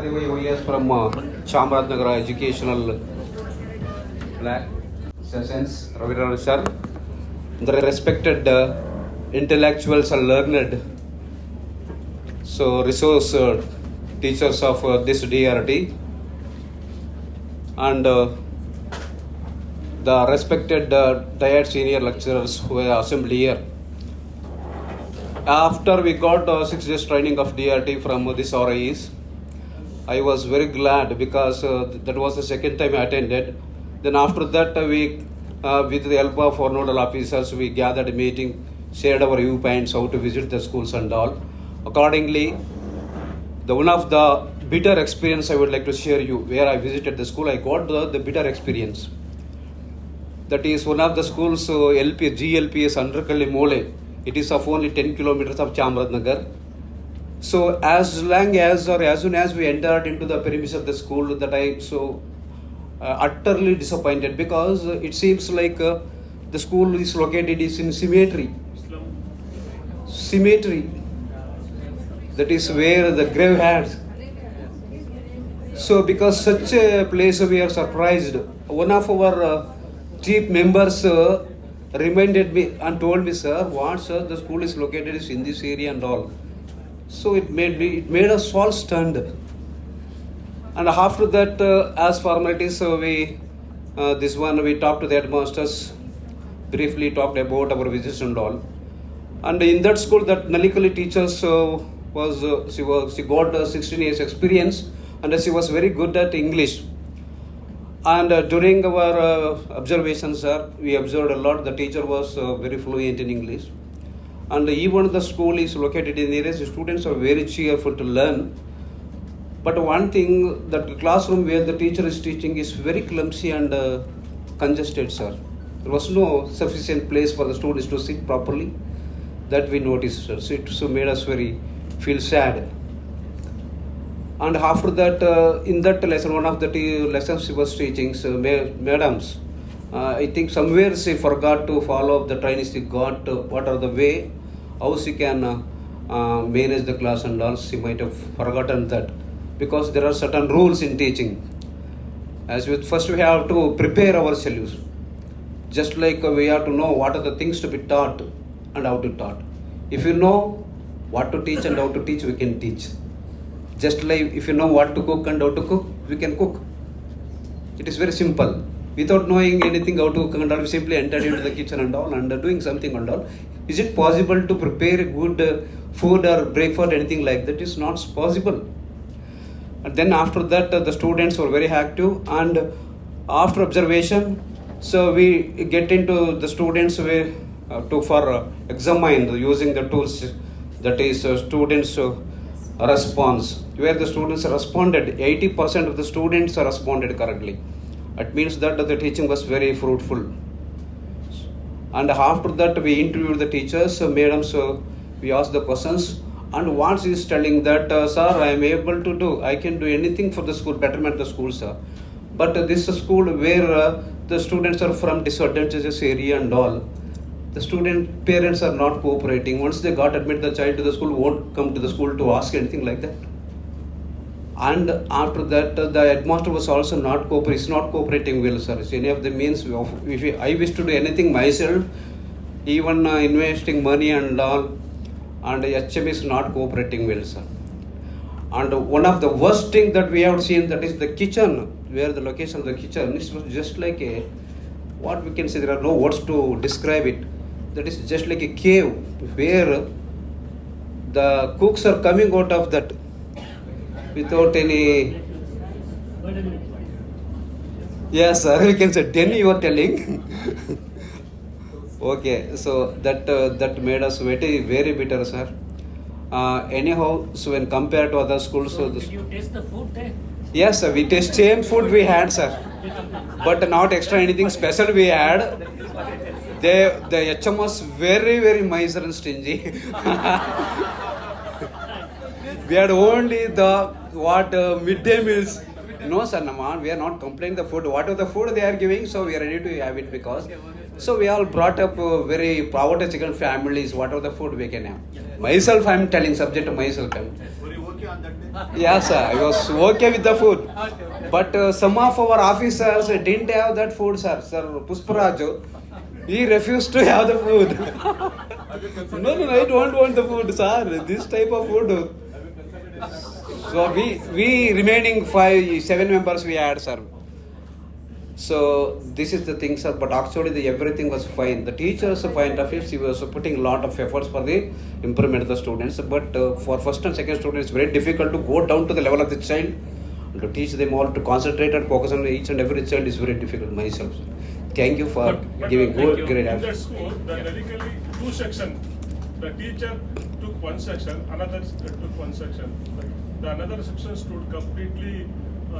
OES from Chamarajanagar Educational Black Sessions, Raviraj sir, the respected intellectuals are learned, so resource teachers of this DRT, and the respected retired senior lecturers who are assembled here. After we got 6 days training of DRT from this RIEs, I was very glad because that was the second time I attended. Then after that we, with the help of our nodal officers, we gathered a meeting, shared our viewpoints, how to visit the schools and all. Accordingly, one of the bitter experience I would like to share you, where I visited the school, I got the bitter experience. That is one of the schools, GLPS Underkalli Mole. It is of only 10 kilometers of Chamarajanagar. So as soon as we entered into the premises of the school, that I so utterly disappointed, because it seems like the school is located in cemetery. That is where the grave hands. So because such a place, we are surprised. One of our chief members reminded me and told me, sir, what sir, the school is located in this area and all. So it made us all stunned. And after that, as formalities, we talked to the headmasters, briefly talked about our visits and all. And in that school, that Nalikali teachers she got 16 years experience, and she was very good at English. And during our observations, we observed a lot. The teacher was very fluent in English. And even the school is located in areas, the students are very cheerful to learn. But one thing, that classroom where the teacher is teaching is very clumsy and congested, sir. There was no sufficient place for the students to sit properly. That we noticed, sir. So it made us feel sad. And after that, in that lesson, one of the lessons she was teaching, so madams, I think somewhere she forgot to follow up the training she got, what are the way, how she can manage the class and all. She might have forgotten that, because there are certain rules in teaching. First we have to prepare ourselves. Just like we have to know what are the things to be taught and how to taught. If you know what to teach and how to teach, we can teach. Just like if you know what to cook and how to cook, we can cook. It is very simple. Without knowing anything how to cook and all, we simply entered into the kitchen and all and doing something and all. Is it possible to prepare good food or breakfast, anything like that? Is not possible. And then after that, the students were very active, and after observation, so we get into the students for examine using the tools, that is students response, where the students responded. 80% of the students responded correctly. It means that the teaching was very fruitful. And after that, we interviewed the teachers, madams, we asked the questions, and once is telling that, sir, I am able to do, I can do anything for the school, betterment the school, sir. But this school where the students are from disadvantageous area and all, the student parents are not cooperating. Once they got admit the child to the school, won't come to the school to ask anything like that. And after that, the headmaster was also not cooperating well, sir. So any of the means, if I wish to do anything myself, even investing money and all, and HM is not cooperating well, sir. And one of the worst thing that we have seen, that is the kitchen, where the location of the kitchen is just like what we can say, there are no words to describe it. That is just like a cave, where the cooks are coming out of that without any. Yes, sir, we can say 10 you are telling. Okay, so that made us very bitter, sir. Anyhow, so when compared to other schools, so did you taste the food there? Yes, sir, we taste same food we had, sir, but not extra anything special we had. The HM was very miser and stingy. We had only the midday meals. No, sir, we are not complaining the food. Whatever the food they are giving, so we are ready to have it, because So we all brought up very poverty chicken families, whatever the food we can have. Myself, I'm telling subject to myself. Were you okay on that day? Yes, sir, I was okay with the food. But some of our officers didn't have that food, sir. Sir Pusparaj, he refused to have the food. No, I don't want the food, sir. This type of food. So we remaining 7 members we had, sir. So this is the thing, sir. But actually, everything was fine. The teachers' point of view, she was putting a lot of efforts for the improvement of the students. But for first and second students, it's very difficult to go down to the level of the child. To teach them all to concentrate and focus on each and every child is very difficult myself. Thank you for giving good great answer. In that answers. school, the medically 2 sections. The teacher took one section, another took one section. The another section stood completely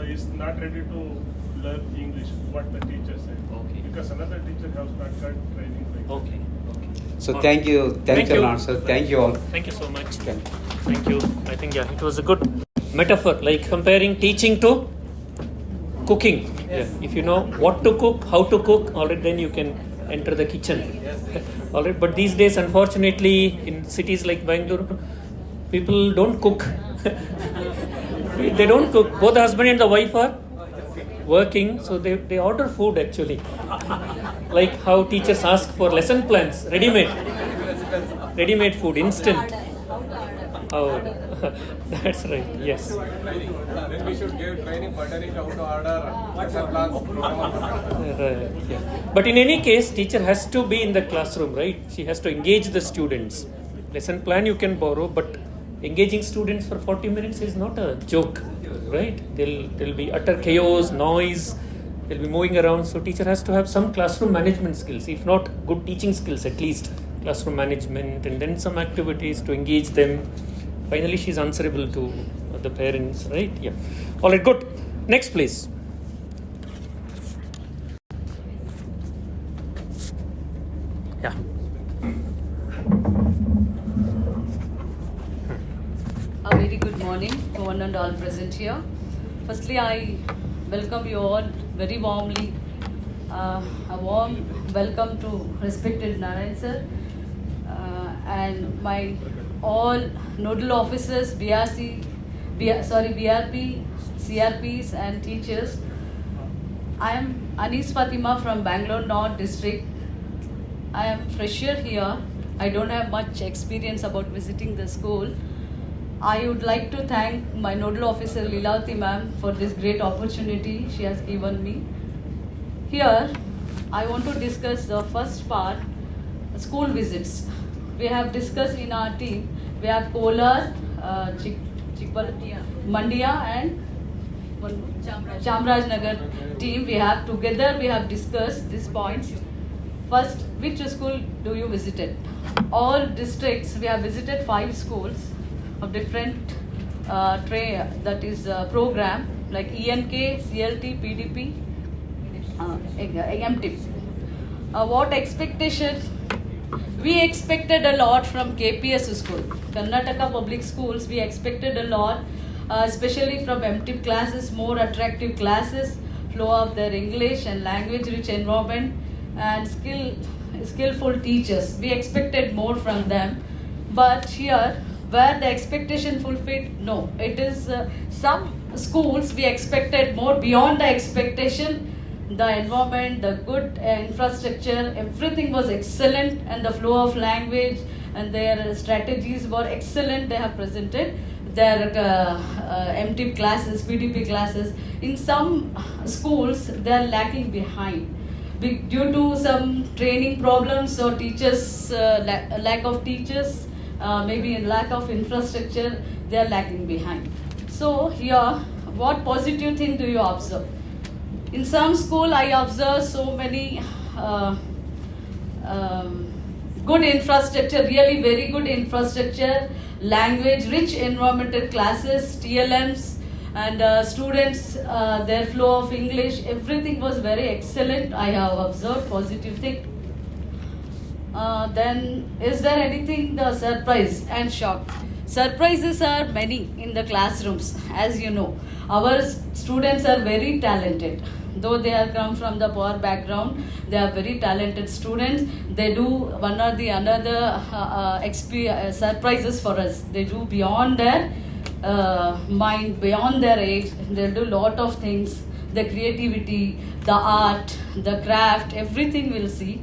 is not ready to learn English, what the teacher said. Okay. Because another teacher has not got training. Like Okay. So All thank you. Thank you, Lord, sir. Thank you all. Thank you so much. Thank you. I think it was a good metaphor, like comparing teaching to cooking. Yes. Yeah. If you know what to cook, how to cook, already then you can enter the kitchen. Yes. Alright, but these days, unfortunately, in cities like Bangalore, people don't cook. They don't cook. Both the husband and the wife are working, so they order food actually. Like how teachers ask for lesson plans, ready-made food, instant. Oh, that's right. Yes. Then we should give training, pertaining to how to order lesson plans. Right. Yeah. But in any case, teacher has to be in the classroom, right? She has to engage the students. Lesson plan you can borrow, but engaging students for 40 minutes is not a joke, right? There'll be utter chaos, noise. They'll be moving around. So teacher has to have some classroom management skills, if not good teaching skills, at least classroom management, and then some activities to engage them. Finally, she's answerable to the parents, right? Yeah. All right, good. Next, please. Yeah. A very good morning to one and all present here. Firstly, I welcome you all very warmly. A warm welcome to respected Narayan sir and my all nodal officers, BRP, CRPs and teachers. I am Anis Fatima from Bangalore North District. I am fresher here. I don't have much experience about visiting the school. I would like to thank my nodal officer Leelavati ma'am for this great opportunity she has given me. Here, I want to discuss the first part, school visits. We have discussed in our team, we have Kolar, Mandia and Chamrajnagar team. We have discussed these points. First, which school do you visited? All districts, we have visited 5 schools of different program like ENK, CLT, PDP, MTIP. What expectation? We expected a lot from KPS school, Karnataka Public Schools. We expected a lot, especially from MTIP classes, more attractive classes, flow of their English and language-rich environment, and skillful teachers. We expected more from them, but here, where the expectation fulfilled, no. It is some schools we expected more beyond the expectation. The environment, the good infrastructure, everything was excellent, and the flow of language and their strategies were excellent. They have presented their MTIP classes, PDP classes. In some schools, they are lacking behind due to some training problems or teachers, lack of teachers, maybe lack of infrastructure. They are lacking behind. So here, what positive thing do you observe? In some school, I observe so many good infrastructure, really very good infrastructure, language-rich environmental classes, TLMs, and students, their flow of English, everything was very excellent. I have observed positive thing. Then, is there anything the surprise and shock? surprises are many in the classrooms, as you know. Our students are very talented. Though they have come from the poor background, they are very talented students. They do one or the another surprises for us. They do beyond their mind, beyond their age. They do lot of things. The creativity, the art, the craft, everything we'll see.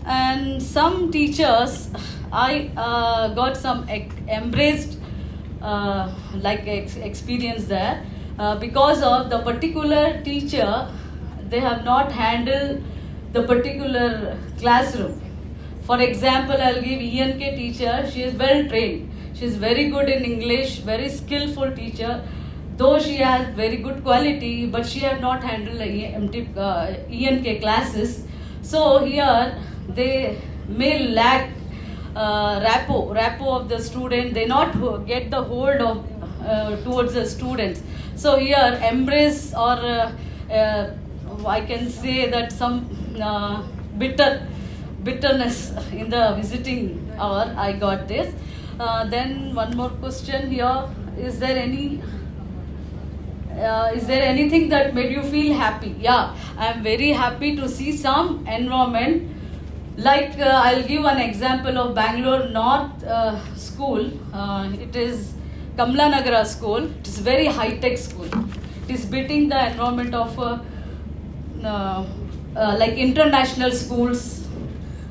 And some teachers, I got some embraced experience there. Because of the particular teacher, they have not handled the particular classroom. For example, I'll give ENK teacher. She is well trained. She is very good in English, very skillful teacher. Though she has very good quality, but she have not handled ENK classes. So here they may lack rapport of the student. They not get the hold of towards the students. So here embrace or I can say that some bitterness in the visiting hour. I got this. Then one more question here. Is there anything that made you feel happy? Yeah, I am very happy to see some environment. Like I'll give an example of Bangalore North School. It is Kamla Nagara School. It is very high-tech school. It is beating the environment of like international schools.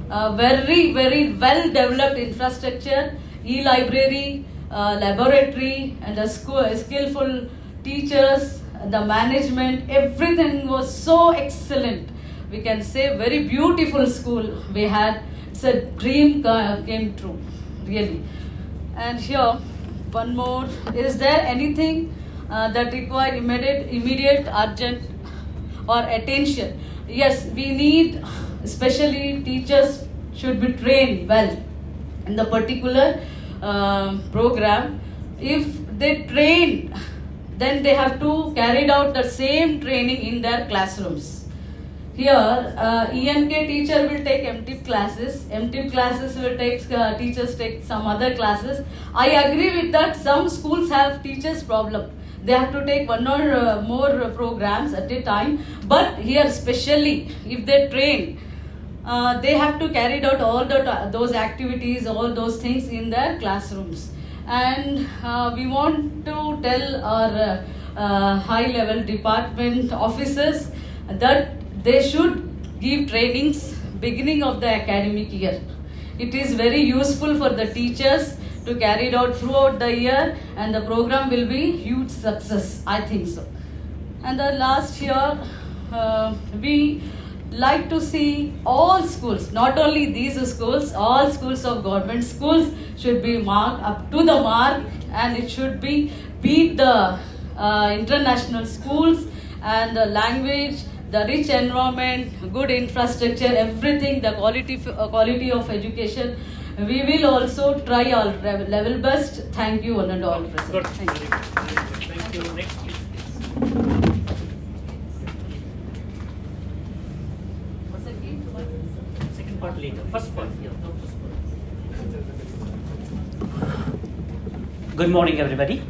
Very, very well-developed infrastructure, e-library, laboratory, and the skillful teachers, the management. Everything was so excellent. We can say very beautiful school we had. It's a dream came true, really. And here, one more. Is there anything that require immediate, urgent, or attention? Yes, we need, especially teachers should be trained well in the particular program. If they train, then they have to carry out the same training in their classrooms. Here, ENK teacher will take MTIP classes. MTIP classes will take, teachers take some other classes. I agree with that. Some schools have teachers problem. They have to take one or more programs at a time. But here, especially if they train, they have to carry out all those activities, all those things in their classrooms. And we want to tell our high-level department officers that they should give trainings beginning of the academic year. It is very useful for the teachers to carry it out throughout the year, and the program will be huge success. I think so. And the last year, we like to see all schools, not only these schools, all schools of government schools should be marked up to the mark, and it should be beat the international schools, and the language, the rich environment, good infrastructure, everything, the quality of education. We will also try our level best. Thank you, one and all. Good. Thank you. Thank you. Next, please. Second part later. First part. Yeah, no, first part. Good morning, everybody.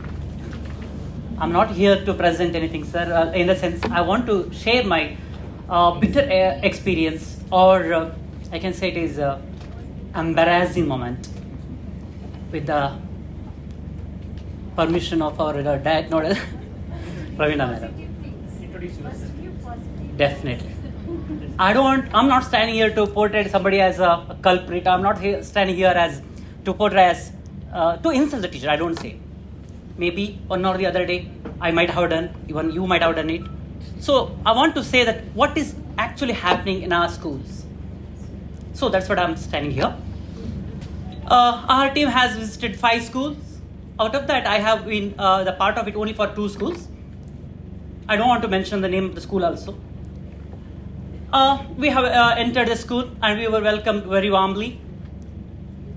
I'm not here to present anything, sir. In the sense, I want to share my bitter experience, or I can say it is an embarrassing moment, with the permission of our diet nodal, Ravina madam. Introduce yourself. Definitely. I'm not standing here to portray somebody as a culprit. I'm not standing here as to portray as to insult the teacher. I don't say. Maybe one or the other day I might have done, even you might have done it. So I want to say that what is actually happening in our schools. So that's what I'm standing here. Our team has visited 5 schools. Out of that, I have been the part of it only for 2 schools. I don't want to mention the name of the school also. We have entered the school and we were welcomed very warmly.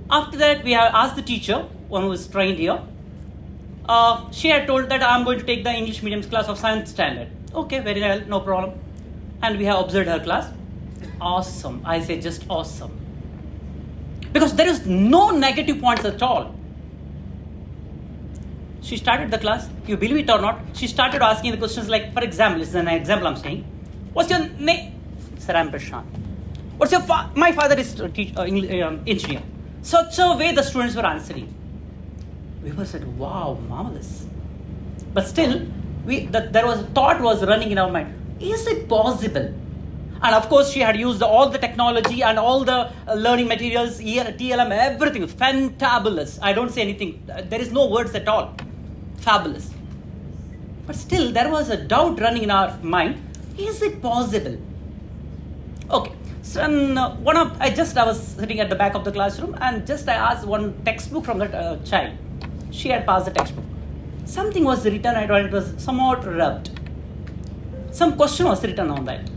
After that, we have asked the teacher, one who is trained here. She had told that I'm going to take the English medium class of 7th standard. Okay, very well, no problem. And we have observed her class. Awesome. I say just awesome. Because there is no negative points at all. She started the class. You believe it or not, she started asking the questions like, for example, this is an example I'm saying. What's your name? Sir, I'm Prashant. What's your my father is engineer. Such a way the students were answering. We were said, wow, marvelous. But still, there was a thought was running in our mind. Is it possible? And of course, she had used all the technology and all the learning materials, TLM, everything. Fantabulous. I don't say anything. There is no words at all. Fabulous. But still, there was a doubt running in our mind. Is it possible? Okay. So I was sitting at the back of the classroom and just I asked one textbook from that child. She had passed the textbook. Something was written, it was somewhat rubbed. Some question was written on that.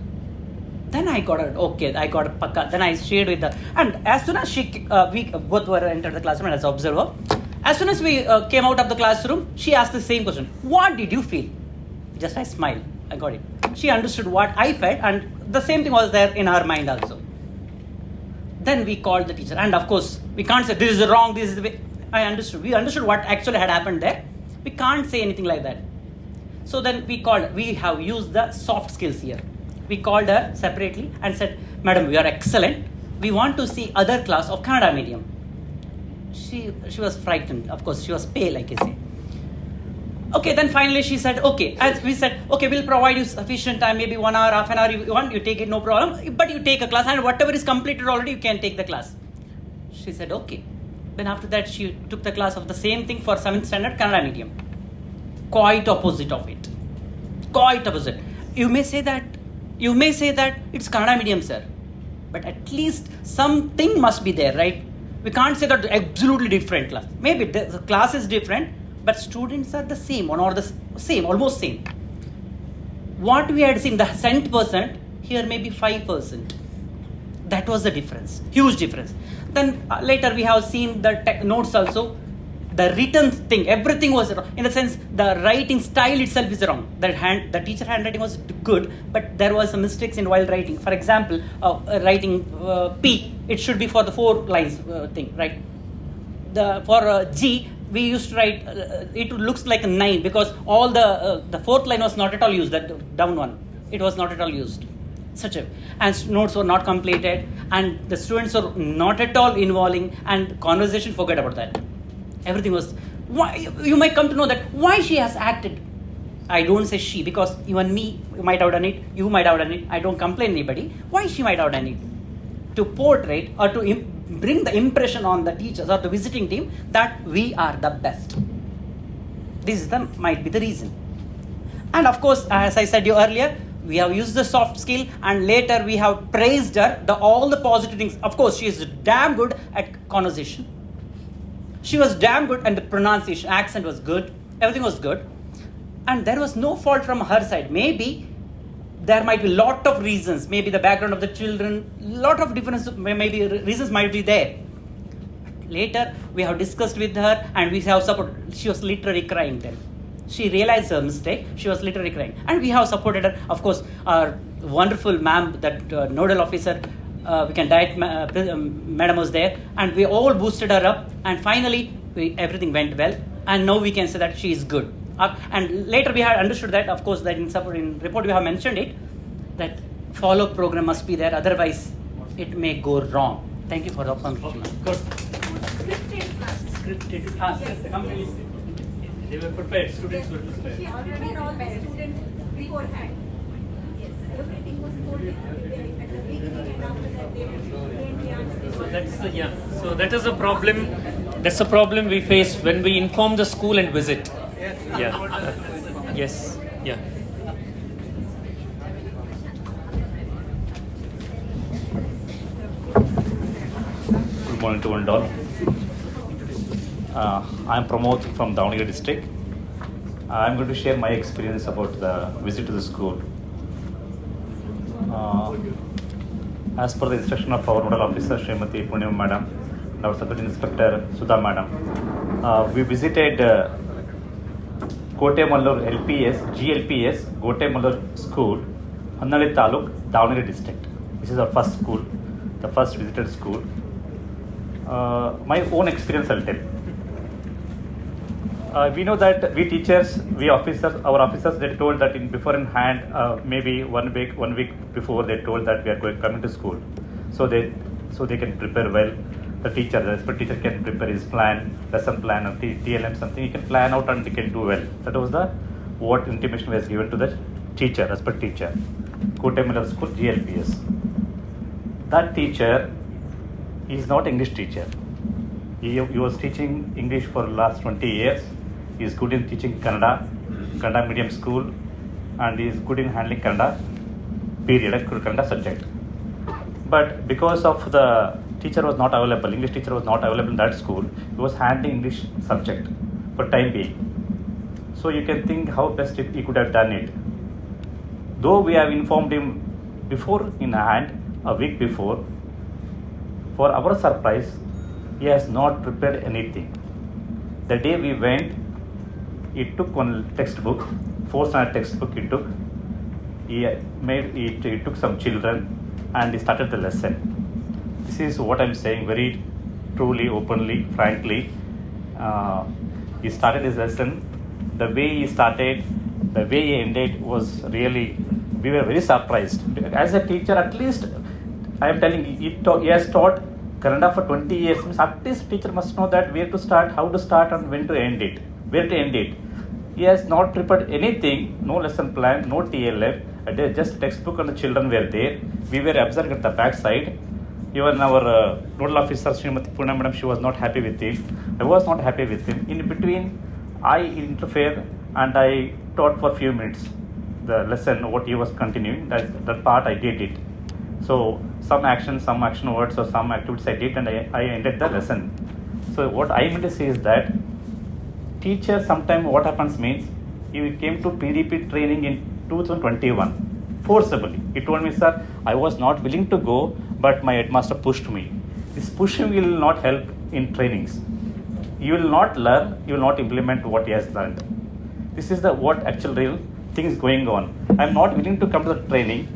Then I got it. Okay, I got a pakka. Then I shared with her. And as soon as we both were entered the classroom as observer, as soon as we came out of the classroom, she asked the same question. What did you feel? Just I smiled. I got it. She understood what I felt, and the same thing was there in her mind also. Then we called the teacher, and of course, we can't say this is wrong, this is the way. I understood. We understood what actually had happened there. We can't say anything like that. So then we have used the soft skills here. We called her separately and said, Madam, you are excellent. We want to see other class of Kannada medium. She was frightened. Of course, she was pale, like I say. Okay, then finally she said, okay. As we said, okay, we'll provide you sufficient time, maybe 1 hour, half an hour you want, you take it, no problem. But you take a class, and whatever is completed already, you can take the class. She said, okay. Then after that, she took the class of the same thing for 7th standard Kannada medium. Quite opposite of it. Quite opposite. You may say that it's Kannada medium, sir. But at least something must be there, right? We can't say that absolutely different class. Maybe the class is different, but students are the same, or the same, almost same. What we had seen, the cent percent, here maybe 5%. That was the difference, huge difference. Then later we have seen the notes also. The written thing, everything was wrong. In the sense, the writing style itself is wrong. The teacher handwriting was good, but there was some mistakes in while writing. For example, writing P, it should be for the 4 lines thing, right? For G, we used to write, it looks like a 9 because all the 4th line was not at all used, that down one. It was not at all used. And notes were not completed, and the students were not at all involving, and conversation, forget about that. Everything was, why, you might come to know that why she has acted. I don't say she, because even me, you might have done it, you might have done it, I don't complain anybody. Why she might have done it? To portray or to bring the impression on the teachers or the visiting team that we are the best. This might be the reason. And of course, as I said you earlier, we have used the soft skill, and later we have praised her, all the positive things. Of course, she is damn good at conversation. She was damn good, and the pronunciation, accent was good. Everything was good. And there was no fault from her side. Maybe there might be a lot of reasons. Maybe the background of the children, lot of different, maybe reasons might be there. Later, we have discussed with her, and we have supported. She was literally crying then. She realized her mistake. She was literally crying. And we have supported her. Of course, our wonderful ma'am, that nodal officer, we can diet madam was there, and we all boosted her up, and finally everything went well, and now we can say that she is good. And later we had understood that, of course, that in report we have mentioned it, that follow program must be there, otherwise it may go wrong. Thank you for the opportunity. Good. Scripted. They were prepared, students were prepared. She already all the students beforehand. Yes, everything was told at the beginning, and after that they came the answers. So that is a problem. That's a problem we face when we inform the school and visit. Yeah. Yes. Yeah. Good morning to one and all. I am Pramod from Davangere district. I am going to share my experience about the visit to the school. As per the instruction of our nodal officer, Srimati Purnima Madam, and our Subject Inspector, Sudha Madam, we visited Kotemallur LPS, GLPS, Kotemallur School, Hannali Taluk, Davangere district. This is our first school, the first visited school. My own experience I'll tell. we know that we teachers, we officers, our officers, they told that before in hand, maybe one week before, they told that we are coming to school, so they can prepare well. The expert teacher can prepare his plan, lesson plan, or TLM something. He can plan out and he can do well. That was what intimation was given to the teacher, expert teacher, Kotai Middle School GLPS. That teacher is not English teacher. He was teaching English for the last 20 years. He is good in teaching Kannada medium school, and he is good in handling Kannada period, Kannada subject. But because of the teacher was not available, English teacher was not available in that school, he was handling English subject for time being. So you can think how best he could have done it. Though we have informed him before in hand, a week before, for our surprise, he has not prepared anything. The day we went, he took one textbook, 4th standard textbook he took. He took some children and he started the lesson. This is what I'm saying very truly, openly, frankly. He started his lesson. The way he started, the way he ended was really, we were very surprised. As a teacher, at least, I am telling you, he has taught Kannada for 20 years. Means at least teacher must know that where to start, how to start, and when to end it, where to end it. He has not prepared anything, no lesson plan, no TLF, just textbook and the children were there. We were observing at the back side. Even our nodal officer, Srimati Pune Madam, she was not happy with him. I was not happy with him. In between, I interfered and I taught for a few minutes the lesson, what he was continuing. That part I did it. So some action words or some activities I did, and I ended the lesson. So what I meant to say is that teacher sometimes what happens means he came to PDP training in 2021 forcibly. He told me, sir, I was not willing to go, but my headmaster pushed me. This pushing will not help in trainings. You will not learn, you will not implement what he has learned. This is what actual real things going on. I am not willing to come to the training,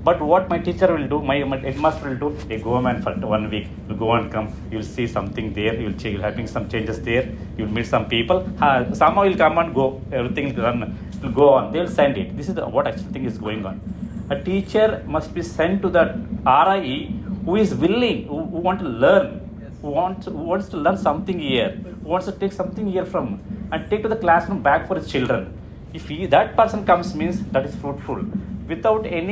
but what my teacher will do, my headmaster will do, hey, go man for 1 week, you go and come, you'll see something there, you'll having some changes there, you'll meet some people, somehow you'll come and go, everything will go on, they'll send it. This is what actual thing is going on. A teacher must be sent to the RIE who is willing, who want to learn, who wants to learn something here, who wants to take something here from, and take to the classroom back for his children. If that person comes, means that is fruitful. Without any